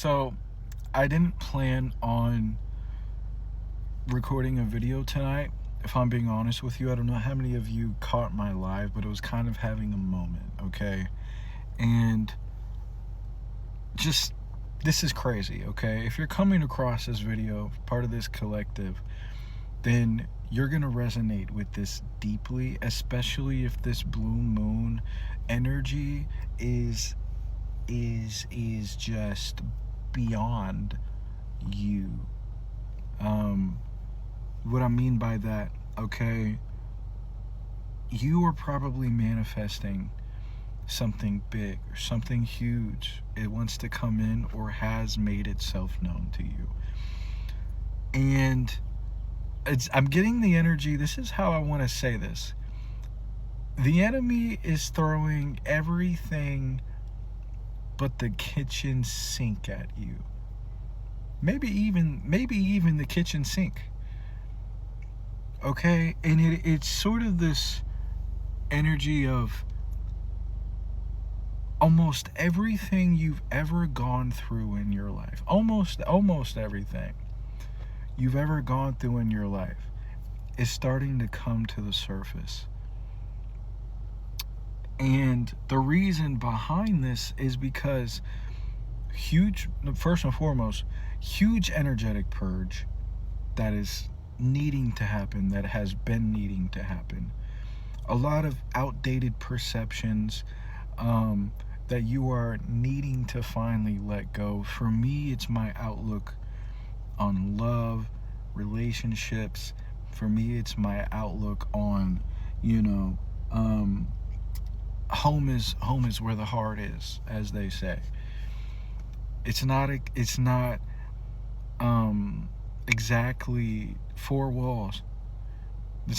So, I didn't plan on recording a video tonight. If I'm being honest with you, I don't know how many of you caught my live, but it was kind of having a moment, okay? And just, this is crazy, okay? If you're coming across this video, part of this collective, then you're going to resonate with this deeply, especially if this blue moon energy is just beyond you. What I mean by that, okay, you are probably manifesting something big or something huge. It wants to come in or has made itself known to you. And I'm getting the energy. This is how I want to say this. The enemy is throwing everything but the kitchen sink at you. Maybe even the kitchen sink. Okay? And it's sort of this energy of almost everything you've ever gone through in your life. Almost everything you've ever gone through in your life is starting to come to the surface. And the reason behind this is because first and foremost, huge energetic purge that is needing to happen, that has been needing to happen. A lot of outdated perceptions that you are needing to finally let go. For me, it's my outlook on love, relationships. For me, it's my outlook on, home is where the heart is, as they say. It's not exactly four walls.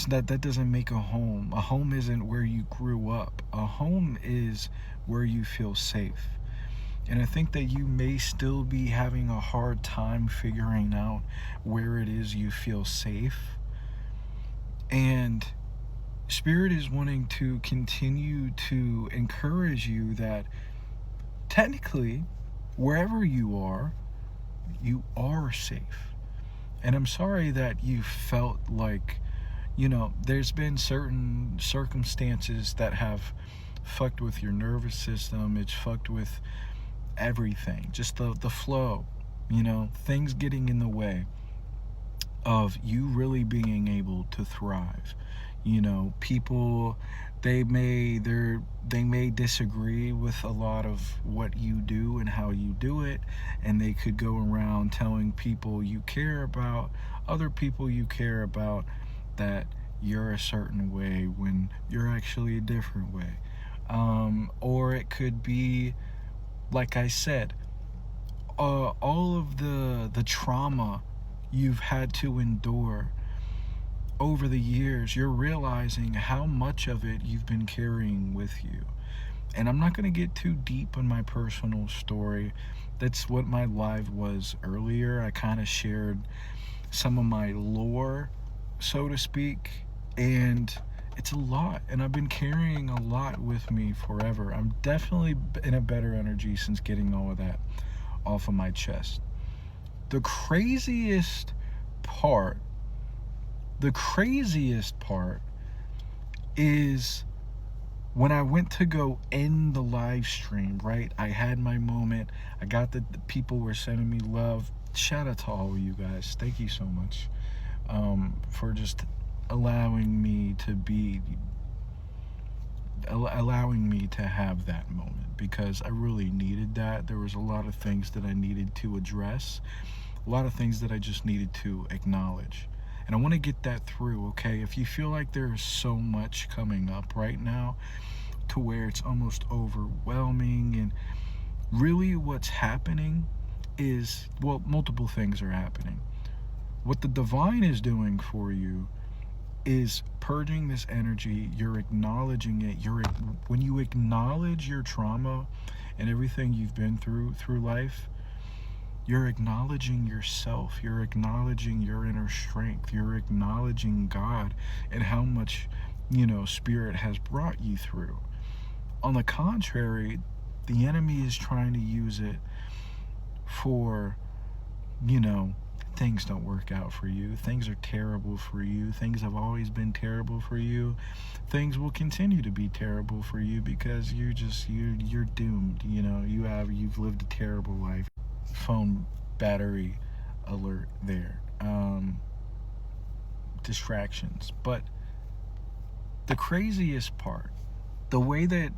That doesn't make a home. A home isn't where you grew up. A home is where you feel safe. And I think that you may still be having a hard time figuring out where it is you feel safe. And Spirit is wanting to continue to encourage you that technically, wherever you are safe. And I'm sorry that you felt like, there's been certain circumstances that have fucked with your nervous system. It's fucked with everything. Just the flow, things getting in the way of you really being able to thrive. People, they may disagree with a lot of what you do and how you do it, and they could go around telling people you care about, other people you care about, that you're a certain way when you're actually a different way. Or it could be, like I said, all of the trauma you've had to endure over the years. You're realizing how much of it you've been carrying with you. And I'm not going to get too deep on my personal story. That's what my live was earlier. I kind of shared some of my lore, so to speak, and it's a lot, and I've been carrying a lot with me forever. I'm definitely in a better energy since getting all of that off of my chest. The craziest part is when I went to go end the live stream, right? I had my moment. I got the people were sending me love. Shout out to all of you guys. Thank you so much for just allowing me to have that moment, because I really needed that. There was a lot of things that I needed to address, a lot of things that I just needed to acknowledge. And I want to get that through, okay? If you feel like there is so much coming up right now to where it's almost overwhelming, and really what's happening is, well, multiple things are happening. What the divine is doing for you is purging this energy. You're acknowledging it. When you acknowledge your trauma and everything you've been through life, you're acknowledging yourself. You're acknowledging your inner strength. You're acknowledging God and how much, Spirit has brought you through. On the contrary, the enemy is trying to use it for, you know, things don't work out for you. Things are terrible for you. Things have always been terrible for you. Things will continue to be terrible for you because you're doomed. You know, you've lived a terrible life. Phone battery alert there. Distractions. But the craziest part, the way that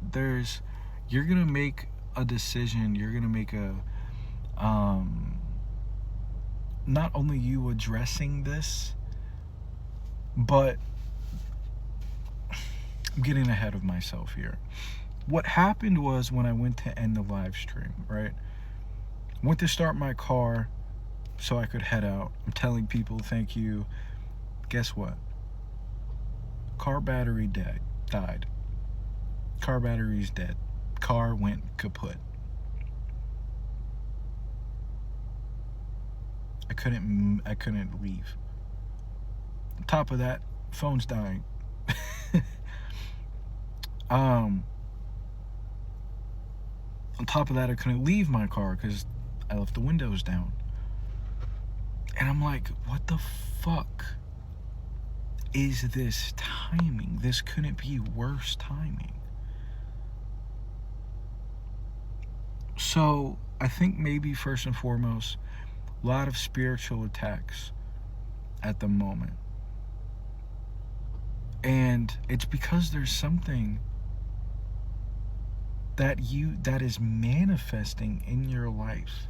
you're gonna make a decision, you're gonna make a not only you addressing this, but I'm getting ahead of myself here. What happened was when I went to end the live stream, right? Went to start my car so I could head out. I'm telling people thank you. Guess what? Car battery died. Car battery's dead. Car went kaput. I couldn't leave. On top of that, phone's dying. On top of that, I couldn't leave my car because I left the windows down. And I'm like, what the fuck is this timing? This couldn't be worse timing. So I think maybe first and foremost, a lot of spiritual attacks at the moment. And it's because there's something that is manifesting in your life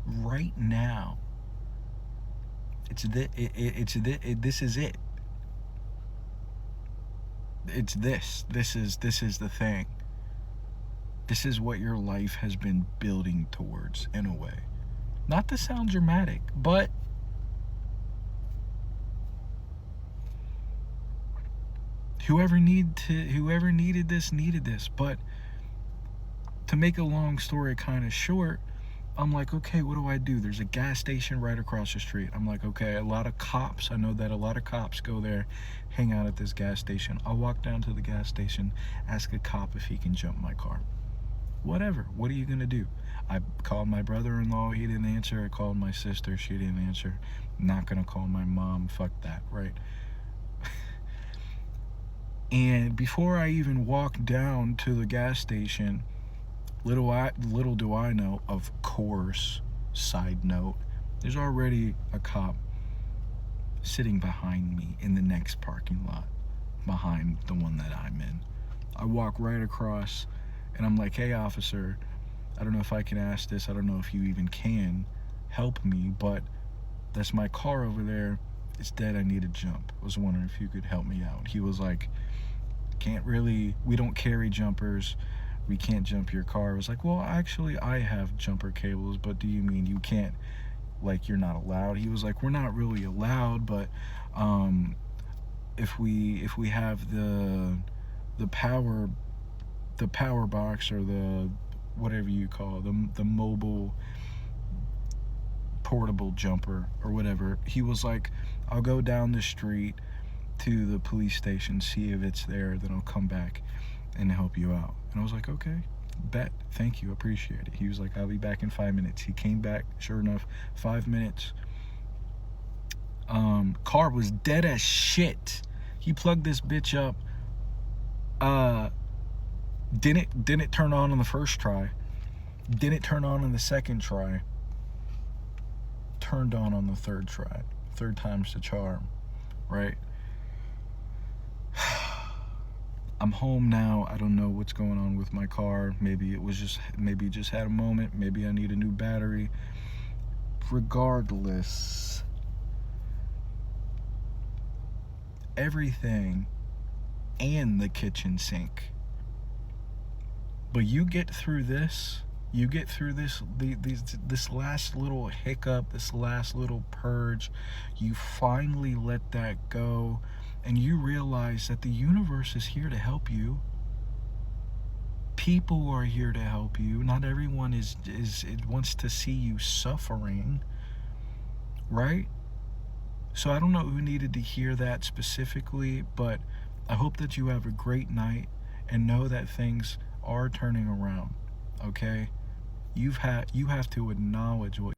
right now. This is it. It's this. This is the thing. This is what your life has been building towards in a way. Not to sound dramatic, but whoever needed this needed this. But to make a long story kind of short, I'm like, okay, what do I do? There's a gas station right across the street. I'm like, okay, a lot of cops. I know that a lot of cops go there, hang out at this gas station. I'll walk down to the gas station, ask a cop if he can jump my car. Whatever. What are you going to do? I called my brother-in-law. He didn't answer. I called my sister. She didn't answer. I'm not going to call my mom. Fuck that, right? And before I even walk down to the gas station, little do I know, of course, side note, there's already a cop sitting behind me in the next parking lot, behind the one that I'm in. I walk right across, and I'm like, hey, officer, I don't know if I can ask this. I don't know if you even can help me, but that's my car over there. It's dead. I need a jump. I was wondering if you could help me out. He was like, we don't carry jumpers. We can't jump your car. I was like, well, actually, I have jumper cables, but do you mean you can't, like, you're not allowed? He was like, we're not really allowed, but if we have the power box, or the whatever you call the mobile portable jumper or whatever, he was like, I'll go down the street to the police station, see if it's there, then I'll come back and help you out. And I was like, okay, bet, thank you, appreciate it. He was like, I'll be back in 5 minutes. He came back, sure enough, 5 minutes. Car was dead as shit. He plugged this bitch up. Didn't turn on the first try. Didn't turn on the second try. Turned on the third try. Third time's the charm, right? I'm home now. I don't know what's going on with my car. Maybe it just had a moment. Maybe I need a new battery. Regardless, everything and the kitchen sink. But you get through this. You get through this last little hiccup, this last little purge. You finally let that go. And you realize that the universe is here to help you. People are here to help you. Not everyone it wants to see you suffering, right? So I don't know who needed to hear that specifically, but I hope that you have a great night and know that things are turning around, okay? You have to acknowledge what